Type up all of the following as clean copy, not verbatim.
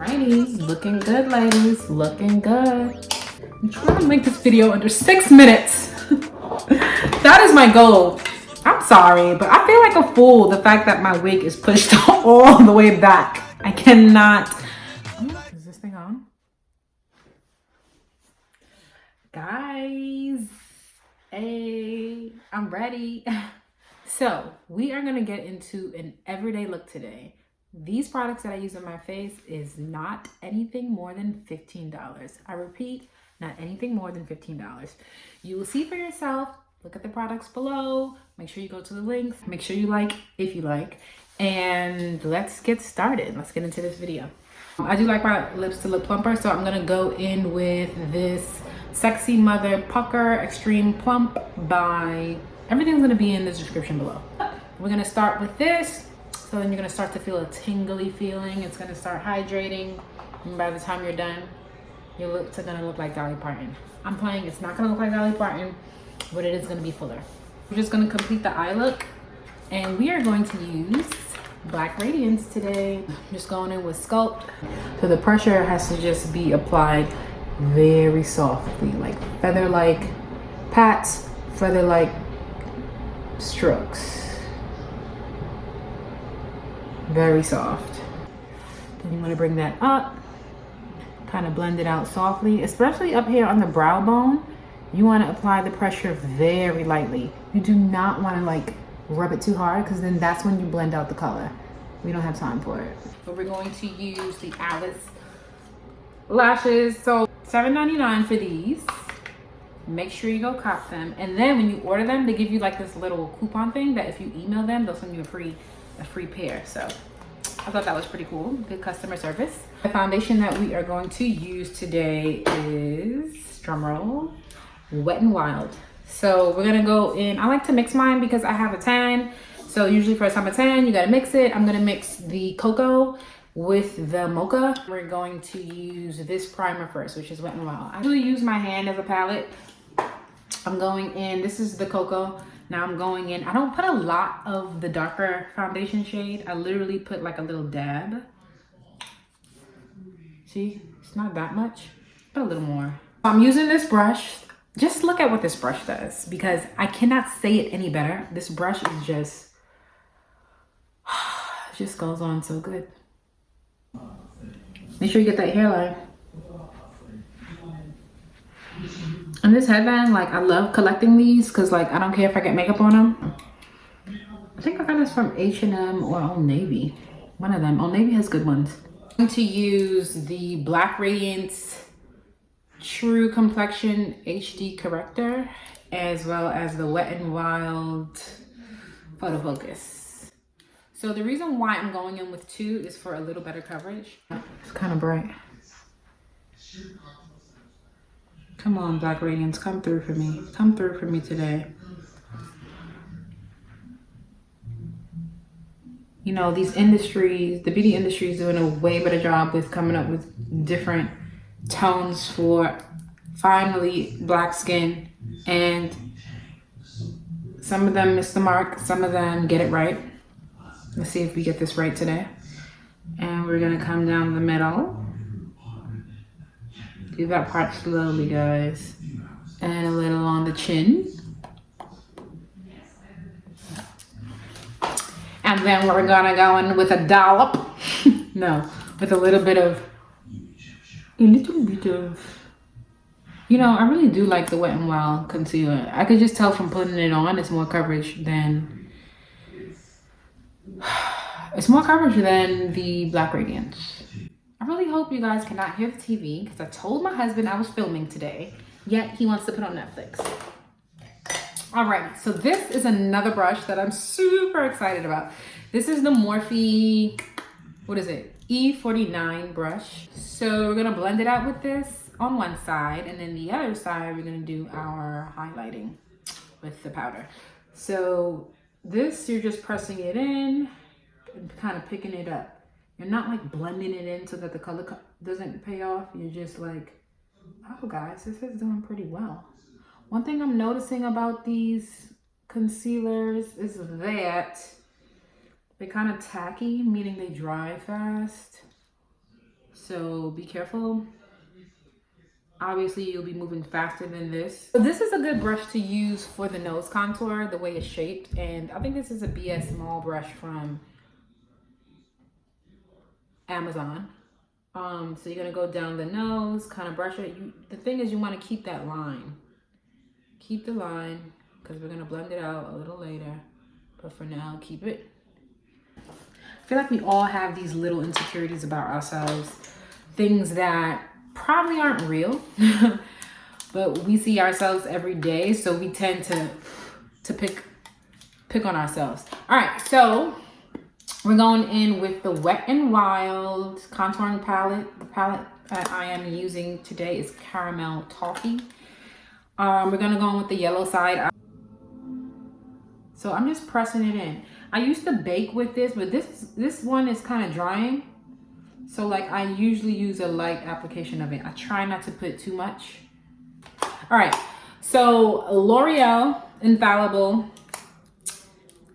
Ladies, looking good, ladies, looking good. I'm trying to make this video under 6 minutes. That is my goal. I'm sorry, but I feel like a fool the fact that my wig is pushed all the way back. I cannot. Is this thing on? Guys, hey, I'm ready. So we are gonna get into an everyday look today. These products that I use on my face is not anything more than $15. I repeat, not anything more than $15. You will see for yourself. Look at the products below. Make sure you go to the links. Make sure you like if you like. And let's get started. Let's get into this video. I do like my lips to look plumper, so I'm gonna go in with this Sexy Mother Pucker Extreme Plump by, everything's gonna be in the description below. We're gonna start with this. So then you're gonna start to feel a tingly feeling. It's gonna start hydrating. And by the time you're done, your lips are gonna look like Dolly Parton. I'm playing, it's not gonna look like Dolly Parton, but it is gonna be fuller. We're just gonna complete the eye look. And we are going to use Black Radiance today. I'm just going in with Sculpt. So the pressure has to just be applied very softly, like feather-like pats, feather-like strokes. Very soft. Then you want to bring that up, kind of blend it out softly, especially up here on the brow bone. You want to apply the pressure very lightly. You do not want to like rub it too hard, because then that's when you blend out the color. We don't have time for it. But we're going to use the Alice lashes. So $7.99 for these. Make sure you go cop them. And then when you order them, they give you like this little coupon thing that if you email them, they'll send you a free pair. So I thought that was pretty cool. Good customer service. The foundation that we are going to use today is, drumroll, Wet n Wild. So we're gonna go in, I like to mix mine because I have a tan. So usually for a summer tan, you gotta mix it. I'm gonna mix the cocoa with the mocha. We're going to use this primer first, which is Wet n Wild. I usually use my hand as a palette. I'm going in, this is the cocoa. Now I'm going in, I don't put a lot of the darker foundation shade. I literally put like a little dab. See, it's not that much, but a little more. I'm using this brush. Just look at what this brush does, because I cannot say it any better. This brush is just, it just goes on so good. Make sure you get that hairline. And this headband, like, I love collecting these because, like, I don't care if I get makeup on them. I think I got this from H&M or Old Navy. One of them. Old Navy has good ones. I'm going to use the Black Radiance True Complexion HD Corrector, as well as the Wet n Wild Photo Focus. So the reason why I'm going in with two is for a little better coverage. It's kind of bright. Come on, Black Radiance, come through for me. Come through for me today. You know, these industries, the beauty industry is doing a way better job with coming up with different tones for finally black skin. And some of them miss the mark, some of them get it right. Let's see if we get this right today. And we're gonna come down the middle. Do that part slowly, guys. And a little on the chin. And then we're gonna go in with a dollop. No, with a little bit of, you know, I really do like the Wet n Wild concealer. I could just tell from putting it on, it's more coverage than the Black Radiance. I really hope you guys cannot hear the TV, because I told my husband I was filming today, yet he wants to put on Netflix. All right, so this is another brush that I'm super excited about. This is the Morphe, what is it? E49 brush. So we're gonna blend it out with this on one side, and then the other side, we're gonna do our highlighting with the powder. So this, you're just pressing it in and kind of picking it up. You're not like blending it in so that the color doesn't pay off. You're just like, oh guys, this is doing pretty well. One thing I'm noticing about these concealers is that they're kind of tacky, meaning they dry fast. So be careful. Obviously, you'll be moving faster than this. So this is a good brush to use for the nose contour, the way it's shaped. And I think this is a BS small brush from Amazon. So you're gonna go down the nose, kind of brush it. The thing is, you want to keep that line. Keep the line, because we're gonna blend it out a little later. But for now, keep it. I feel like we all have these little insecurities about ourselves, things that probably aren't real, but we see ourselves every day, so we tend to pick on ourselves. All right, so we're going in with the Wet n Wild contouring palette. The palette that I am using today is Caramel Toffee. We're gonna go in with the yellow side. So I'm just pressing it in. I used to bake with this, but this one is kind of drying. So like I usually use a light application of it. I try not to put too much. All right, so L'Oreal Infallible.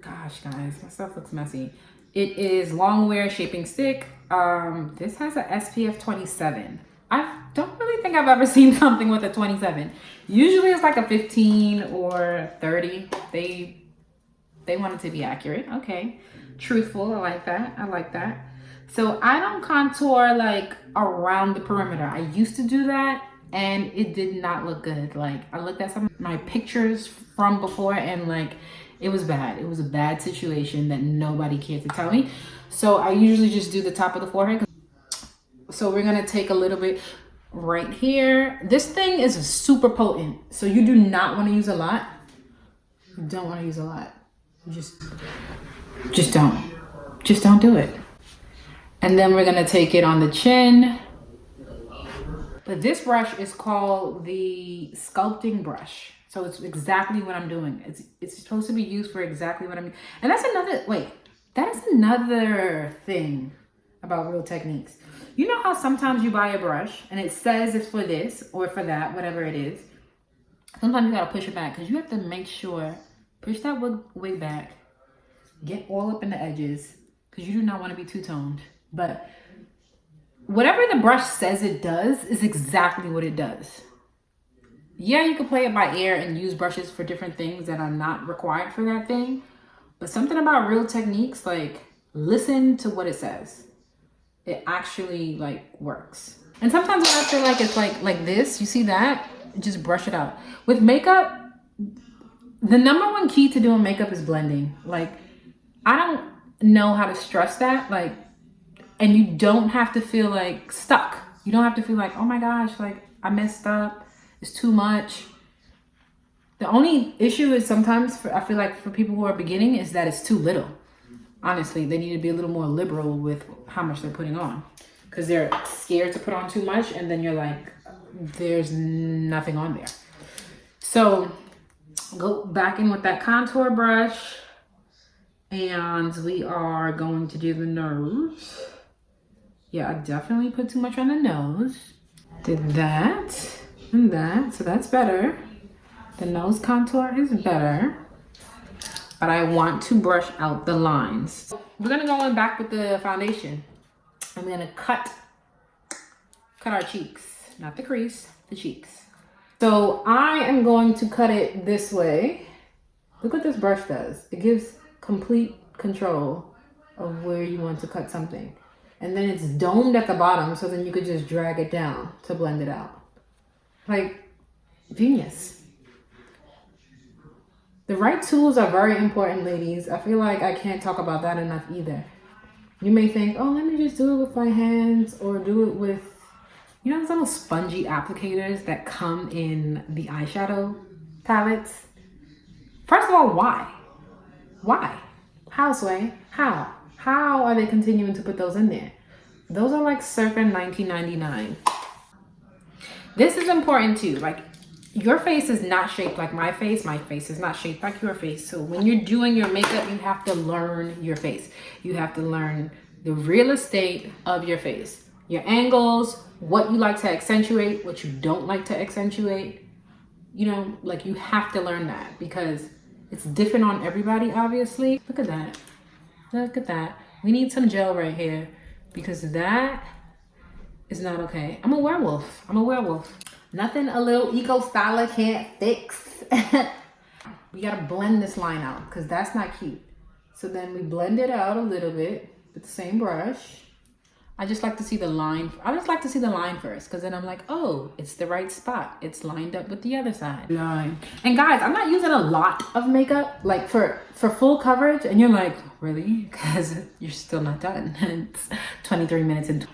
Gosh, guys, my stuff looks messy. It is long wear shaping stick. This has a SPF 27. I don't really think I've ever seen something with a 27. Usually it's like a 15 or 30. They want it to be accurate. Okay, truthful. I like that. I like that. So I don't contour like around the perimeter. I used to do that and it did not look good. Like I looked at some of my pictures from before and like it was bad. It was a bad situation that nobody cared to tell me. So I usually just do the top of the forehead. So we're gonna take a little bit right here. This thing is super potent. So you do not wanna use a lot. You don't wanna use a lot. Just don't do it. And then we're gonna take it on the chin. But this brush is called the sculpting brush. So it's exactly what I'm doing. It's supposed to be used for exactly what I'm doing. And that's another thing about Real Techniques. You know how sometimes you buy a brush and it says it's for this or for that, whatever it is. Sometimes you gotta push it back because you have to make sure, push that wig back, get all up in the edges because you do not want to be two-toned. But whatever the brush says it does is exactly what it does. Yeah, you can play it by ear and use brushes for different things that are not required for that thing. But something about Real Techniques, like listen to what it says. It actually like works. And sometimes when I feel like it's like this, you see that? Just brush it out. With makeup, the number one key to doing makeup is blending. Like, I don't know how to stress that. Like, and you don't have to feel like stuck. You don't have to feel like, oh my gosh, like I messed up. It's too much. The only issue is sometimes I feel like for people who are beginning is that it's too little. Honestly, they need to be a little more liberal with how much they're putting on because they're scared to put on too much. And then you're like, there's nothing on there. So go back in with that contour brush and we are going to do the nose. Yeah, I definitely put too much on the nose. Did that and that, so that's better. The nose contour is better, but I want to brush out the lines. We're gonna go in back with the foundation. I'm gonna cut our cheeks, not the crease, the cheeks. So I am going to cut it this way. Look what this brush does. It gives complete control of where you want to cut something. And then it's domed at the bottom, so then you could just drag it down to blend it out. Like, genius. The right tools are very important, ladies. I feel like I can't talk about that enough either. You may think, oh, let me just do it with my hands or do it with, you know, those little spongy applicators that come in the eyeshadow palettes. First of all, why? Why? How, Sway? How? How are they continuing to put those in there? Those are like circa $19.99. This is important too. Like, your face is not shaped like my face. My face is not shaped like your face. So when you're doing your makeup, you have to learn your face. You have to learn the real estate of your face. Your angles, what you like to accentuate, what you don't like to accentuate. You know, like you have to learn that because it's different on everybody, obviously. Look at that. Look at that. We need some gel right here because that is not okay. I'm a werewolf. I'm a werewolf. Nothing a little eco styler can't fix. We gotta blend this line out because that's not cute. So then we blend it out a little bit with the same brush. I just like to see the line. I just like to see the line first because then I'm like, oh, it's the right spot. It's lined up with the other side. Line. And guys, I'm not using a lot of makeup like for full coverage. And you're like, really? Because you're still not done. It's 23 minutes in.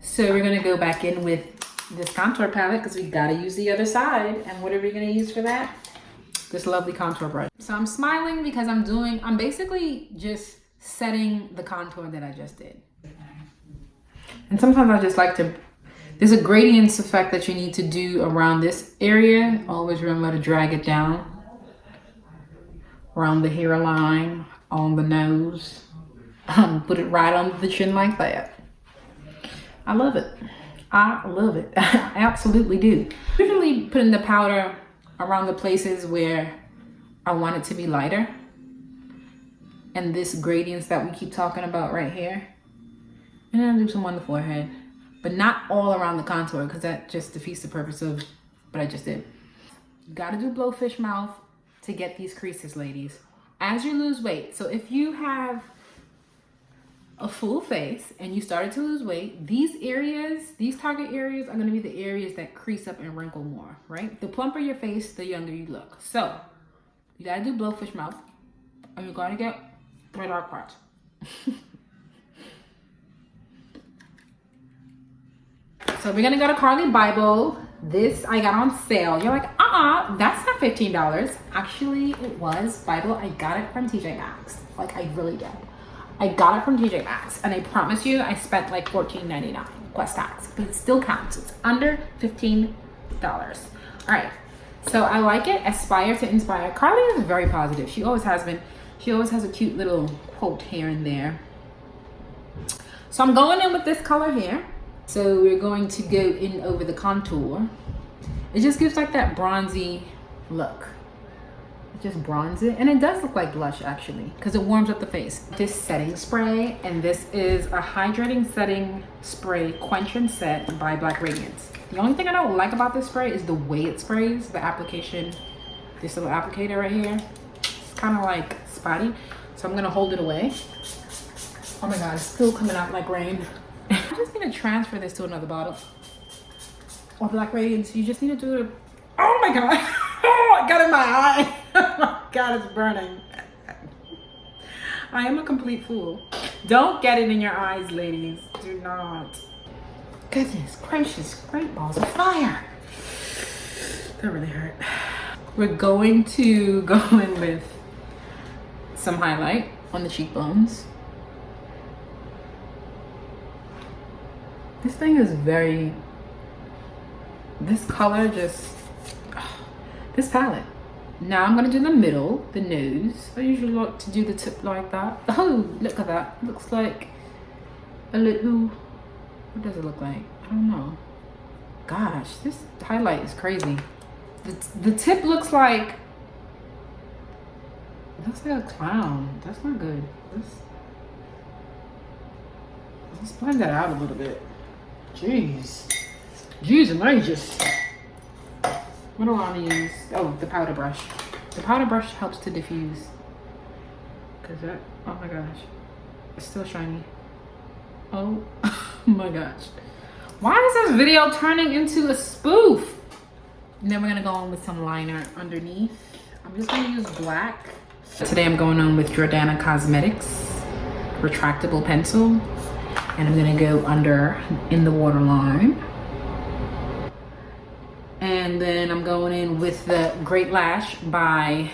So we're gonna go back in with this contour palette because we gotta use the other side. And what are we gonna use for that? This lovely contour brush. So I'm smiling because I'm basically just setting the contour that I just did. And sometimes I just like to, there's a gradients effect that you need to do around this area. Always remember to drag it down around the hairline, on the nose. Put it right under the chin like that. I love it. I love it. I absolutely do. Usually putting the powder around the places where I want it to be lighter. And this gradients that we keep talking about right here. And then do some on the forehead, but not all around the contour because that just defeats the purpose of what I just did. You gotta do blowfish mouth to get these creases, ladies. As you lose weight, so if you have a full face and you started to lose weight, these areas, these target areas are gonna be the areas that crease up and wrinkle more, right? The plumper your face, the younger you look. So you gotta do blowfish mouth and you gotta get my dark parts. So we're gonna go to Carly Bible. This I got on sale. You're like, that's not $15. Actually, it was Bible. I got it from TJ Maxx. Like, I really did. I got it from TJ Maxx, and I promise you, I spent like $14.99 plus tax, but it still counts. It's under $15. All right. So I like it. Aspire to inspire. Carly is very positive. She always has been. She always has a cute little quote here and there. So I'm going in with this color here. So we're going to go in over the contour. It just gives like that bronzy look. It just bronze it. And it does look like blush actually, because it warms up the face. This setting spray, and this is a hydrating setting spray, Quench and Set by Black Radiance. The only thing I don't like about this spray is the way it sprays, the application, this little applicator right here. It's kind of like spotty. So I'm gonna hold it away. Oh my God, it's still coming out like rain. I'm just gonna transfer this to another bottle. Or Black Radiance, you just need to do it. Oh my God, oh, I got it in my eye. Oh my God, it's burning. I am a complete fool. Don't get it in your eyes, ladies. Do not. Goodness gracious, great balls of fire. That really hurt. We're going to go in with some highlight on the cheekbones. This thing is very, this color just, this palette. Now I'm gonna do the middle, the nose. I usually like to do the tip like that. Oh, look at that. It looks like a little, what does it look like? I don't know. Gosh, this highlight is crazy. The tip looks like, it looks like a clown. That's not good. Let's blend that out a little bit. Jeez. Jeez, and I just, what do I want to use? Oh, the powder brush. The powder brush helps to diffuse. Cause that, oh my gosh. It's still shiny. Oh my gosh. Why is this video turning into a spoof? And then we're gonna go on with some liner underneath. I'm just gonna use black. Today I'm going on with Jordana Cosmetics retractable pencil. And I'm gonna go under in the waterline. And then I'm going in with the Great Lash by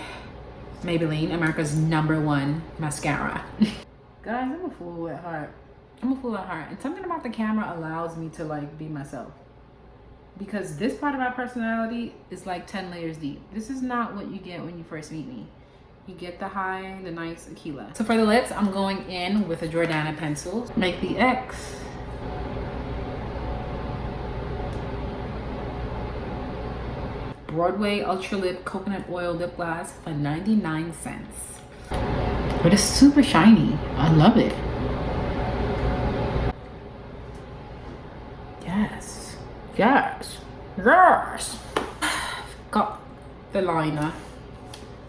Maybelline, America's #1 mascara. Guys, I'm a fool at heart. I'm a fool at heart. And something about the camera allows me to like be myself. Because this part of my personality is like 10 layers deep. This is not what you get when you first meet me. You get the high, the nice Akilah. So for the lips, I'm going in with a Jordana pencil. Make the X. Broadway Ultra Lip Coconut Oil Lip Gloss for 99 cents. But it's super shiny. I love it. Yes. Yes. Yes. Got the liner.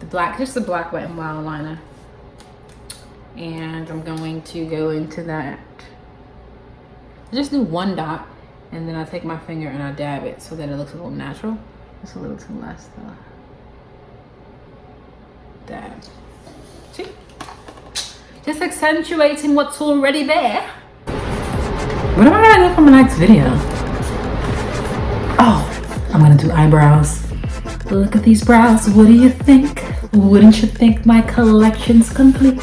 The black, just the black Wet n Wild liner. And I'm going to go into that. I just do one dot, and then I take my finger and I dab it so that it looks a little natural. Just a little too less though. Dab. See? Just accentuating what's already there. What am I gonna do for my next video? Oh, I'm gonna do eyebrows. Look at these brows, what do you think? Wouldn't you think my collection's complete?